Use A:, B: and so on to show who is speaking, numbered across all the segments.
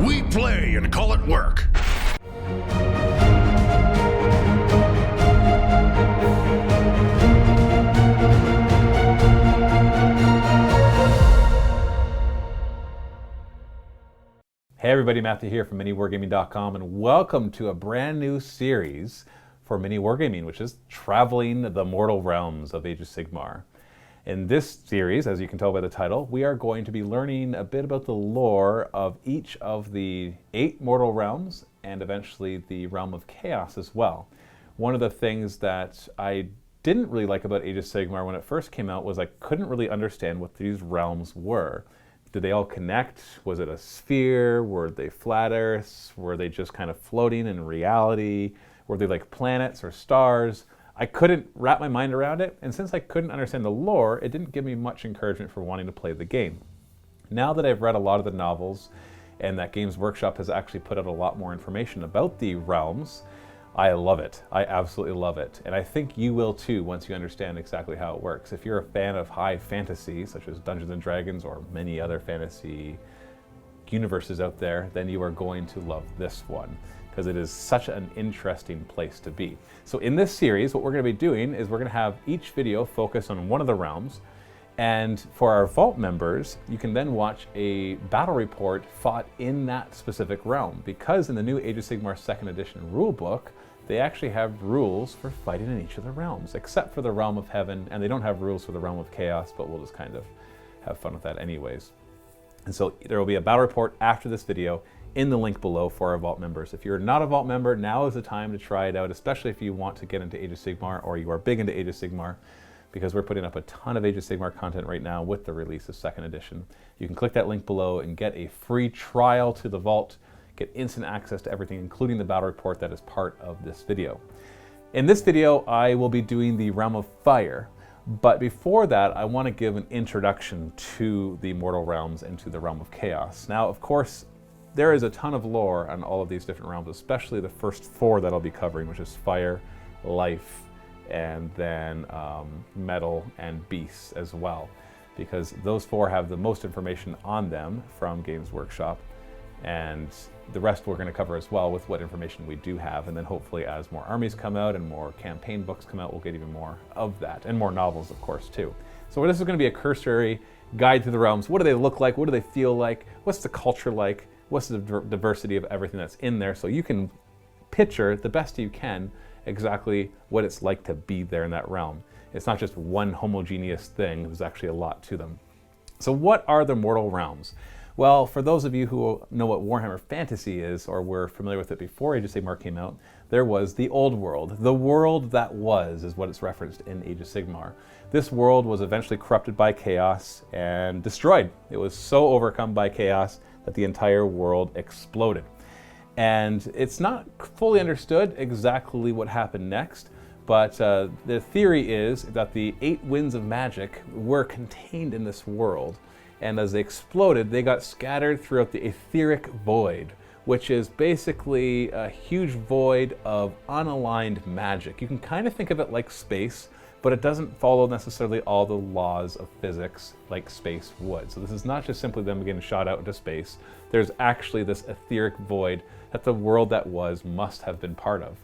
A: We play and call it work.
B: Hey everybody, Matthew here from MiniWarGaming.com, and welcome to a brand new series for MiniWarGaming, which is traveling the mortal realms of Age of Sigmar. In this series, as you can tell by the title, we are going to be learning a bit about the lore of each of the 8 mortal realms and eventually the Realm of Chaos as well. One of the things that I didn't really like about Age of Sigmar when it first came out was I couldn't really understand what these realms were. Did they all connect? Was it a sphere? Were they flat Earths? Were they just kind of floating in reality? Were they like planets or stars? I couldn't wrap my mind around it, and since I couldn't understand the lore, it didn't give me much encouragement for wanting to play the game. Now that I've read a lot of the novels, and that Games Workshop has actually put out a lot more information about the realms, I love it. I absolutely love it. And I think you will too once you understand exactly how it works. If you're a fan of high fantasy, such as Dungeons and Dragons or many other fantasy universes out there, then you are going to love this one, because it is such an interesting place to be. So in this series, what we're going to be doing is we're going to have each video focus on one of the realms. And for our Vault members, you can then watch a battle report fought in that specific realm, because in the new Age of Sigmar 2nd edition rulebook, they actually have rules for fighting in each of the realms, except for the Realm of Heaven, and they don't have rules for the Realm of Chaos, but we'll just kind of have fun with that anyways. And so there will be a battle report after this video in the link below for our Vault members. If you're not a Vault member, now is the time to try it out, especially if you want to get into Age of Sigmar or you are big into Age of Sigmar, because we're putting up a ton of Age of Sigmar content right now with the release of 2nd edition. You can click that link below and get a free trial to the Vault, get instant access to everything, including the battle report that is part of this video. In this video, I will be doing the Realm of Fire, but before that, I want to give an introduction to the Mortal Realms and to the Realm of Chaos. Now, of course, there is a ton of lore on all of these different realms, especially the first 4 that I'll be covering, which is Fire, Life, and then Metal and Beasts as well, because those 4 have the most information on them from Games Workshop, and the rest we're going to cover as well with what information we do have, and then hopefully as more armies come out and more campaign books come out, we'll get even more of that, and more novels of course too. So this is going to be a cursory guide through the realms. What do they look like? What do they feel like? What's the culture like? What's the diversity of everything that's in there, so you can picture the best you can exactly what it's like to be there in that realm. It's not just one homogeneous thing, there's actually a lot to them. So what are the mortal realms? Well, for those of you who know what Warhammer Fantasy is, or were familiar with it before Age of Sigmar came out, there was the old world. The world that was is what it's referenced in Age of Sigmar. This world was eventually corrupted by chaos and destroyed. It was so overcome by chaos that the entire world exploded. And it's not fully understood exactly what happened next, but the theory is that the 8 winds of magic were contained in this world. And as they exploded, they got scattered throughout the etheric void, which is basically a huge void of unaligned magic. You can kind of think of it like space, but it doesn't follow necessarily all the laws of physics like space would. So this is not just simply them getting shot out into space. There's actually this etheric void that the world that was must have been part of.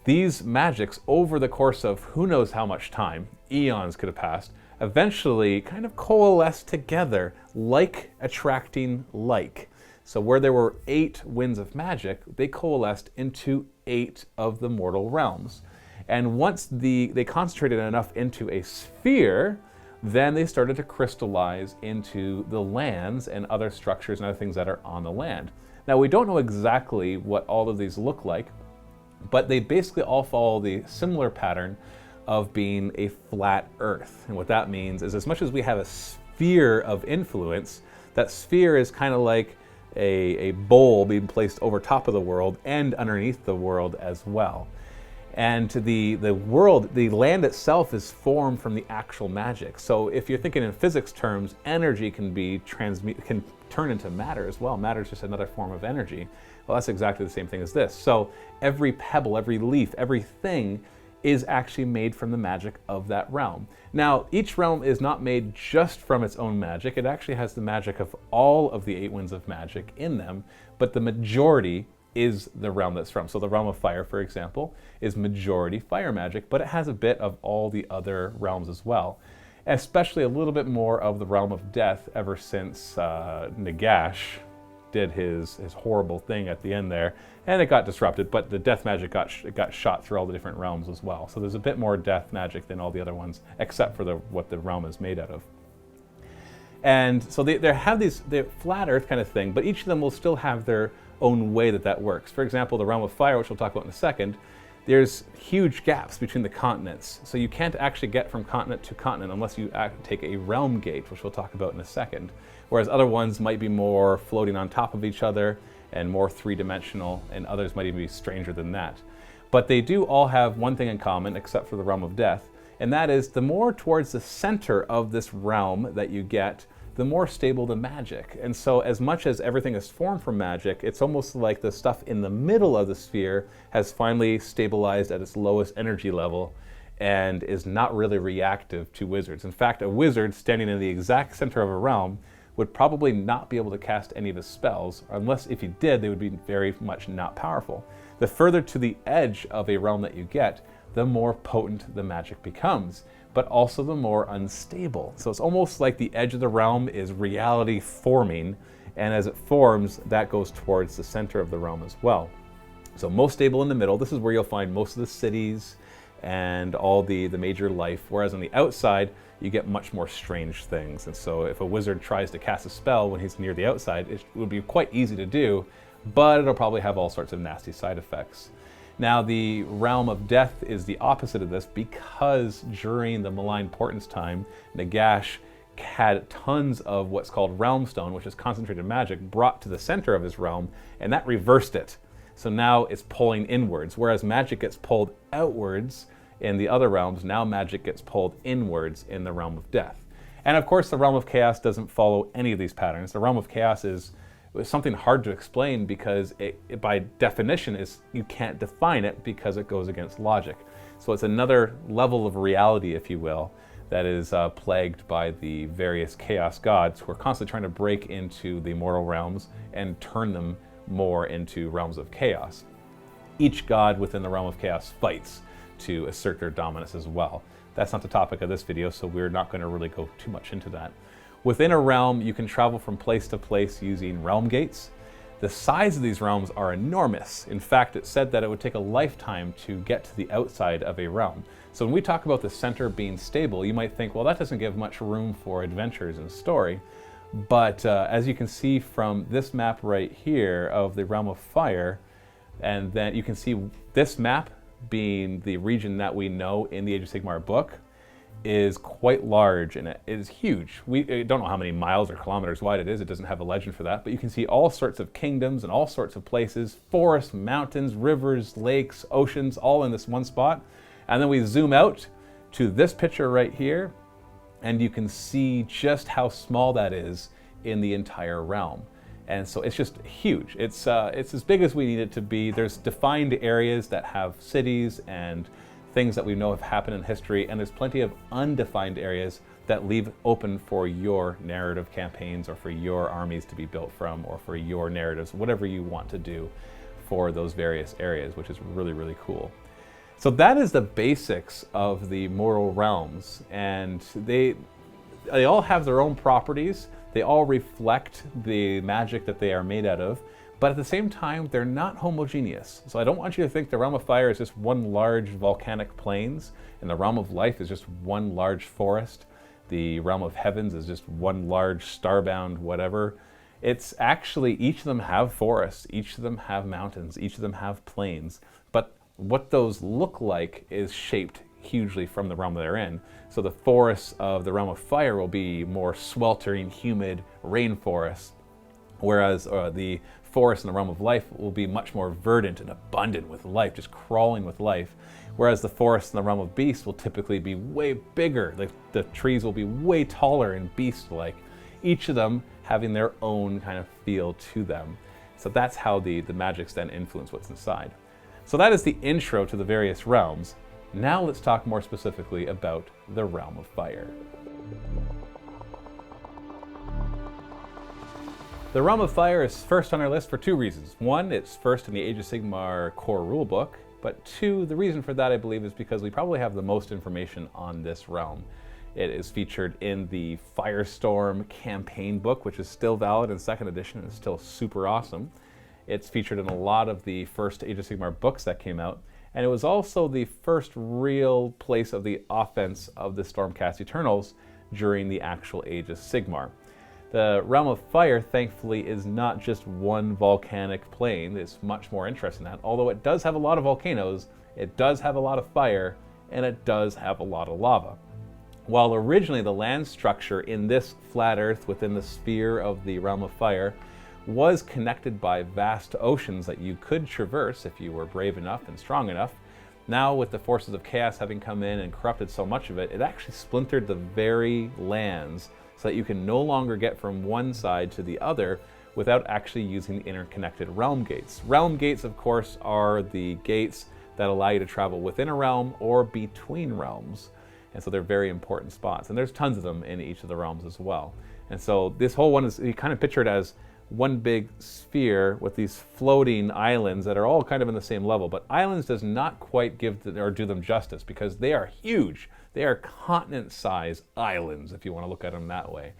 B: These magics, over the course of who knows how much time, eons could have passed, eventually kind of coalesced together, like attracting like. So where there were 8 winds of magic, they coalesced into 8 of the mortal realms. And once they concentrated enough into a sphere, then they started to crystallize into the lands and other structures and other things that are on the land. Now, we don't know exactly what all of these look like, but they basically all follow the similar pattern of being a flat Earth. And what that means is, as much as we have a sphere of influence, that sphere is kind of like a bowl being placed over top of the world and underneath the world as well. And the world, the land itself, is formed from the actual magic. So if you're thinking in physics terms, energy can turn into matter as well. Matter is just another form of energy. Well, that's exactly the same thing as this. So every pebble, every leaf, everything is actually made from the magic of that realm. Now, each realm is not made just from its own magic. It actually has the magic of all of the 8 winds of magic in them, but the majority is the realm that's from. So the realm of fire, for example, is majority fire magic, but it has a bit of all the other realms as well. Especially a little bit more of the realm of death ever since Nagash did his horrible thing at the end there, and it got disrupted, but the death magic got shot through all the different realms as well. So there's a bit more death magic than all the other ones, except for what the realm is made out of. And so they have they're flat earth kind of thing, but each of them will still have their own way that works. For example, the realm of fire, which we'll talk about in a second, there's huge gaps between the continents. So you can't actually get from continent to continent unless you take a realm gate, which we'll talk about in a second. Whereas other ones might be more floating on top of each other and more three-dimensional, and others might even be stranger than that. But they do all have one thing in common, except for the realm of death, and that is the more towards the center of this realm that you get, the more stable the magic. And so as much as everything is formed from magic, it's almost like the stuff in the middle of the sphere has finally stabilized at its lowest energy level and is not really reactive to wizards. In fact, a wizard standing in the exact center of a realm would probably not be able to cast any of his spells, unless if he did, they would be very much not powerful. The further to the edge of a realm that you get, the more potent the magic becomes, but also the more unstable. So it's almost like the edge of the realm is reality forming, and as it forms, that goes towards the center of the realm as well. So most stable in the middle, this is where you'll find most of the cities and all the major life, whereas on the outside, you get much more strange things. And so if a wizard tries to cast a spell when he's near the outside, it would be quite easy to do, but it'll probably have all sorts of nasty side effects. Now, the realm of death is the opposite of this, because during the Malign Portent's time, Nagash had tons of what's called realm stone, which is concentrated magic, brought to the center of his realm, and that reversed it. So now it's pulling inwards, whereas magic gets pulled outwards in the other realms, now magic gets pulled inwards in the realm of death. And of course, the realm of chaos doesn't follow any of these patterns. The realm of chaos is something hard to explain because it by definition you can't define it because it goes against logic. So it's another level of reality, if you will, that is plagued by the various chaos gods who are constantly trying to break into the mortal realms and turn them more into realms of chaos. Each god within the realm of chaos fights to assert their dominance as well. That's not the topic of this video, so we're not going to really go too much into that. Within a realm, you can travel from place to place using realm gates. The size of these realms are enormous. In fact, it said that it would take a lifetime to get to the outside of a realm. So when we talk about the center being stable, you might think, well, that doesn't give much room for adventures and story. But as you can see from this map right here of the Realm of Fire, and then you can see this map being the region that we know in the Age of Sigmar book, is quite large and it is huge. We don't know how many miles or kilometers wide it is. It doesn't have a legend for that, but you can see all sorts of kingdoms and all sorts of places, forests, mountains, rivers, lakes, oceans, all in this one spot. And then we zoom out to this picture right here, and you can see just how small that is in the entire realm. And so it's just huge. It's as big as we need it to be. There's defined areas that have cities and things that we know have happened in history, and there's plenty of undefined areas that leave open for your narrative campaigns or for your armies to be built from, or for your narratives, whatever you want to do for those various areas, which is really, really cool. So that is the basics of the mortal realms, and they all have their own properties. They all reflect the magic that they are made out of, but at the same time, they're not homogeneous. So I don't want you to think the Realm of Fire is just one large volcanic plains, and the Realm of Life is just one large forest. The Realm of Heavens is just one large starbound whatever. It's actually, each of them have forests, each of them have mountains, each of them have plains, but what those look like is shaped hugely from the realm they're in. So the forests of the Realm of Fire will be more sweltering, humid rainforests, whereas the forest in the Realm of Life will be much more verdant and abundant with life, just crawling with life. Whereas the forest in the Realm of Beasts will typically be way bigger. The trees will be way taller and beast-like, each of them having their own kind of feel to them. So that's how the magics then influence what's inside. So that is the intro to the various realms. Now let's talk more specifically about the Realm of Fire. The Realm of Fire is first on our list for two reasons. One, it's first in the Age of Sigmar core rulebook, but two, the reason for that I believe is because we probably have the most information on this realm. It is featured in the Firestorm campaign book, which is still valid in 2nd edition and is still super awesome. It's featured in a lot of the first Age of Sigmar books that came out, and it was also the first real place of the offense of the Stormcast Eternals during the actual Age of Sigmar. The Realm of Fire, thankfully, is not just one volcanic plane. It's much more interesting than that. Although it does have a lot of volcanoes, it does have a lot of fire, and it does have a lot of lava. While originally the land structure in this flat Earth within the sphere of the Realm of Fire was connected by vast oceans that you could traverse if you were brave enough and strong enough, now with the forces of chaos having come in and corrupted so much of it, it actually splintered the very lands so that you can no longer get from one side to the other without actually using the interconnected realm gates. Realm gates, of course, are the gates that allow you to travel within a realm or between realms. And so they're very important spots. And there's tons of them in each of the realms as well. And so this whole one is, you kind of picture it as one big sphere with these floating islands that are all kind of in the same level. But islands does not quite or do them justice because they are huge. They are continent-sized islands, if you want to look at them that way.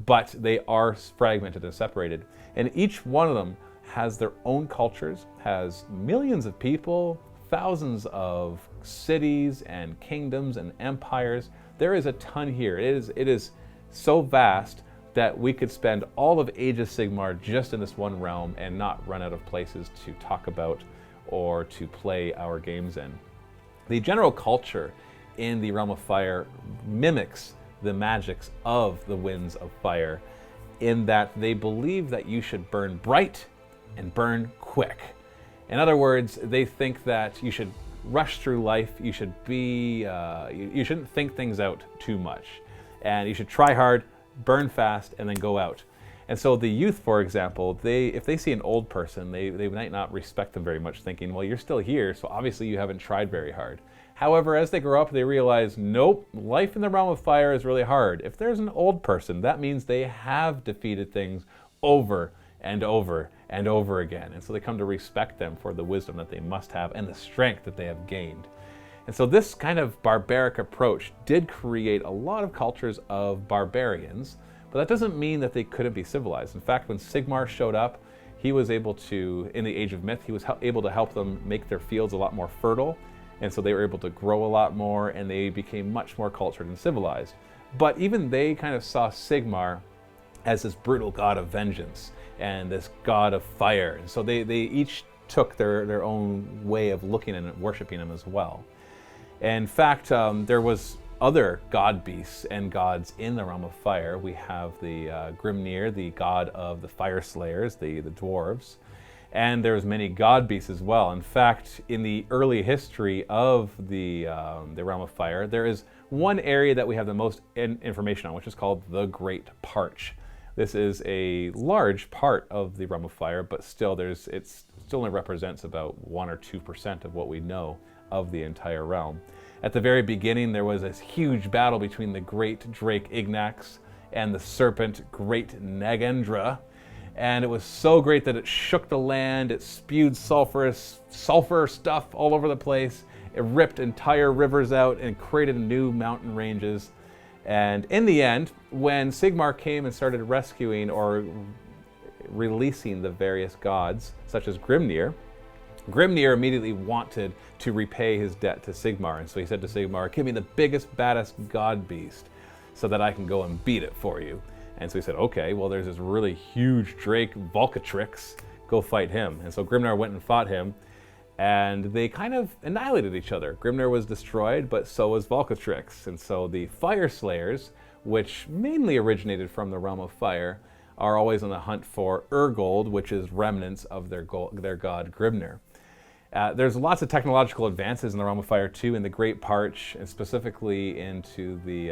B: But they are fragmented and separated. And each one of them has their own cultures, has millions of people, thousands of cities and kingdoms and empires. There is a ton here. It is so vast that we could spend all of Age of Sigmar just in this one realm and not run out of places to talk about or to play our games in. The general culture in the Realm of Fire mimics the magics of the Winds of Fire in that they believe that you should burn bright and burn quick. In other words, they think that you should rush through life, you shouldn't think things out too much, and you should try hard, burn fast, and then go out. And so the youth, for example, if they see an old person, they might not respect them very much, thinking, well, you're still here, so obviously you haven't tried very hard. However, as they grow up, they realize, nope, life in the Realm of Fire is really hard. If there's an old person, that means they have defeated things over and over and over again. And so they come to respect them for the wisdom that they must have and the strength that they have gained. And so this kind of barbaric approach did create a lot of cultures of barbarians, but that doesn't mean that they couldn't be civilized. In fact, when Sigmar showed up, he was able to, in the Age of Myth, he was able to help them make their fields a lot more fertile, and so they were able to grow a lot more, and they became much more cultured and civilized. But even they kind of saw Sigmar as this brutal god of vengeance and this god of fire, and so they each took their own way of looking and worshiping him as well. In fact, there was other god beasts and gods in the Realm of Fire. We have the Grimnir, the god of the fire slayers, the dwarves, and there's many god beasts as well. In fact, in the early history of the Realm of Fire, there is one area that we have the most information on, which is called the Great Parch. This is a large part of the Realm of Fire, but still, it still only represents about 1 or 2% of what we know of the entire realm. At the very beginning, there was this huge battle between the great Drake Ignax and the serpent Great Nagendra. And it was so great that it shook the land, it spewed sulfur stuff all over the place, it ripped entire rivers out and created new mountain ranges. And in the end, when Sigmar came and started rescuing or releasing the various gods, such as Grimnir, Grimnir immediately wanted to repay his debt to Sigmar, and so he said to Sigmar, give me the biggest, baddest god beast so that I can go and beat it for you. And so he said, okay, well, there's this really huge Drake, Volcatrix, go fight him. And so Grimnir went and fought him, and they kind of annihilated each other. Grimnir was destroyed, but so was Volcatrix. And so the Fire Slayers, which mainly originated from the Realm of Fire, are always on the hunt for Urgold, which is remnants of their god Grimnir. There's lots of technological advances in the Realm of Fire too, in the Great Parch, and specifically into the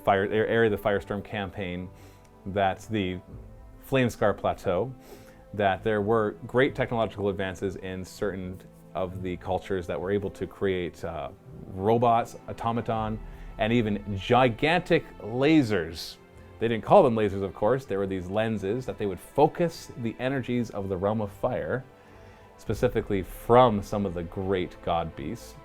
B: fire area of the Firestorm campaign. That's the Flamescar Plateau. That there were great technological advances in certain of the cultures that were able to create robots, automaton, and even gigantic lasers. They didn't call them lasers, of course. There were these lenses that they would focus the energies of the realm of fire, specifically from some of the great god beasts.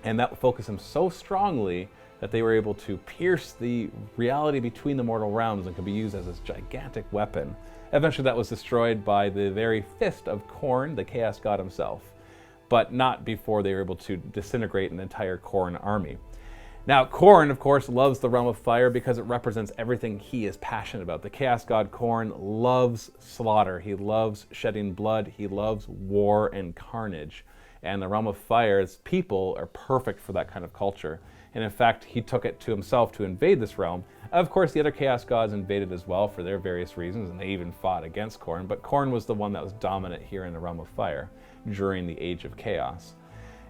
B: And that would focus them so strongly that they were able to pierce the reality between the mortal realms and could be used as this gigantic weapon. Eventually that was destroyed by the very fist of Khorne, the chaos god himself, but not before they were able to disintegrate an entire Khorne army. Now, Khorne, of course, loves the realm of fire because it represents everything he is passionate about. The chaos god Khorne loves slaughter. He loves shedding blood. He loves war and carnage. And the realm of fire's people are perfect for that kind of culture. And in fact, he took it to himself to invade this realm. Of course, the other chaos gods invaded as well for their various reasons, and they even fought against Khorne. But Khorne was the one that was dominant here in the realm of fire during the Age of Chaos.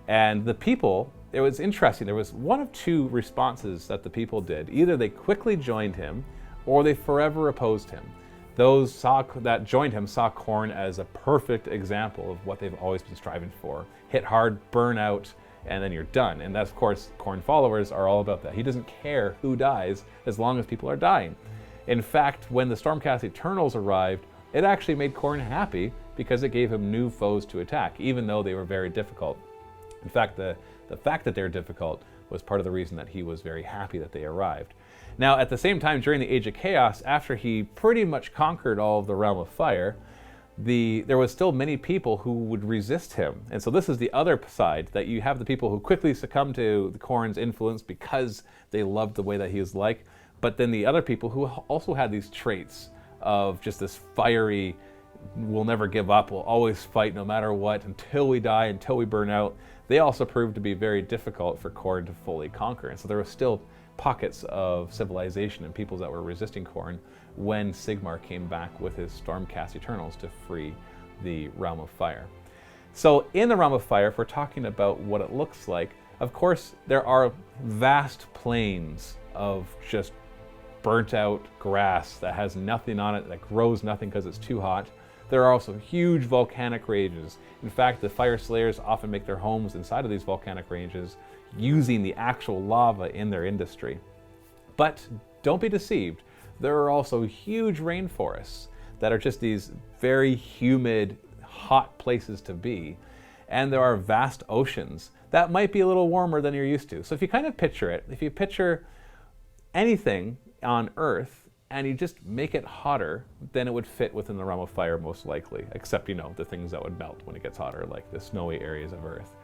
B: And the people, it was interesting, there was one of two responses that the people did. Either they quickly joined him, or they forever opposed him. Those that joined him saw Khorne as a perfect example of what they've always been striving for. Hit hard, burn out, and then you're done. And that's, of course, Khorne followers are all about that. He doesn't care who dies as long as people are dying. In fact, when the Stormcast Eternals arrived, it actually made Khorne happy because it gave him new foes to attack, even though they were very difficult. In fact, the fact that they're difficult was part of the reason that he was very happy that they arrived. Now, at the same time, during the Age of Chaos, after he pretty much conquered all of the Realm of Fire, there was still many people who would resist him. And so this is the other side, that you have the people who quickly succumb to the Khorne's influence because they loved the way that he was like, but then the other people who also had these traits of just this fiery, we'll never give up, we'll always fight no matter what, until we die, until we burn out. They also proved to be very difficult for Khorne to fully conquer. And so there were still pockets of civilization and peoples that were resisting Khorne when Sigmar came back with his Stormcast Eternals to free the Realm of Fire. So in the Realm of Fire, if we're talking about what it looks like, of course there are vast plains of just burnt out grass that has nothing on it, that grows nothing because it's too hot. There are also huge volcanic ranges. In fact, the fire slayers often make their homes inside of these volcanic ranges using the actual lava in their industry. But don't be deceived. There are also huge rainforests that are just these very humid, hot places to be. And there are vast oceans that might be a little warmer than you're used to. So if you kind of picture it, if you picture anything on Earth and you just make it hotter, then it would fit within the Realm of Fire most likely, except, you know, the things that would melt when it gets hotter, like the snowy areas of Earth.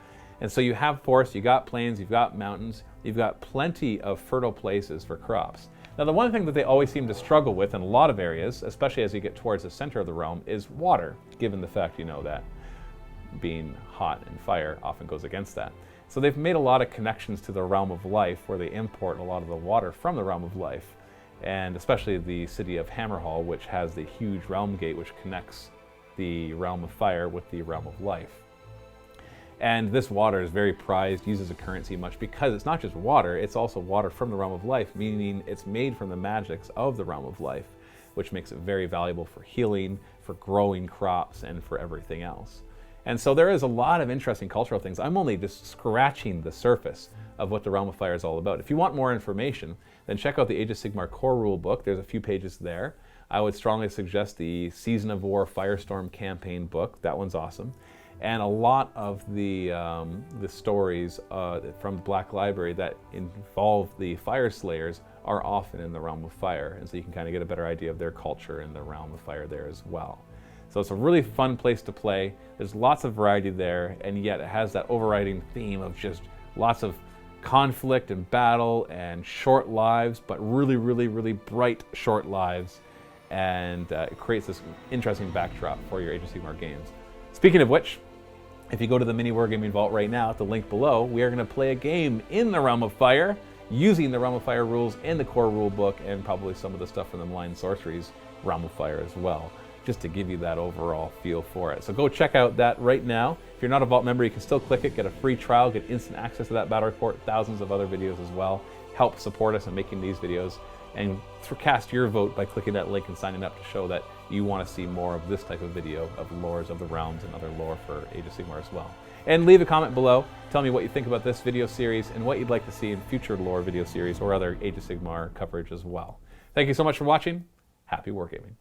B: And so you have forests, you got plains, you've got mountains, you've got plenty of fertile places for crops. Now, the one thing that they always seem to struggle with in a lot of areas, especially as you get towards the center of the realm, is water, given the fact, you know, that being hot and fire often goes against that. So they've made a lot of connections to the Realm of Life, where they import a lot of the water from the Realm of Life, and especially the city of Hammerhall, which has the huge realm gate which connects the Realm of Fire with the Realm of Life. And this water is very prized, used as a currency much, because it's not just water, it's also water from the Realm of Life, meaning it's made from the magics of the Realm of Life, which makes it very valuable for healing, for growing crops, and for everything else. And so there is a lot of interesting cultural things. I'm only just scratching the surface of what the Realm of Fire is all about. If you want more information, then check out the Age of Sigmar core rule book. There's a few pages there. I would strongly suggest the Season of War Firestorm campaign book. That one's awesome. And a lot of the stories from the Black Library that involve the Fire Slayers are often in the Realm of Fire. And so you can kind of get a better idea of their culture in the Realm of Fire there as well. So it's a really fun place to play. There's lots of variety there, and yet it has that overriding theme of just lots of conflict and battle and short lives, but really, really, really bright short lives. And it creates this interesting backdrop for your Age of Sigmar games. Speaking of which, if you go to the MiniWarGaming Vault right now at the link below, we are going to play a game in the Realm of Fire using the Realm of Fire rules in the core rule book and probably some of the stuff from the Malign Sorceries Realm of Fire as well, just to give you that overall feel for it. So go check out that right now. If you're not a Vault member, you can still click it, get a free trial, get instant access to that battle report, thousands of other videos as well. Help support us in making these videos, and cast your vote by clicking that link and signing up to show that you want to see more of this type of video of lores of the realms and other lore for Age of Sigmar as well. And leave a comment below. Tell me what you think about this video series and what you'd like to see in future lore video series or other Age of Sigmar coverage as well. Thank you so much for watching. Happy wargaming.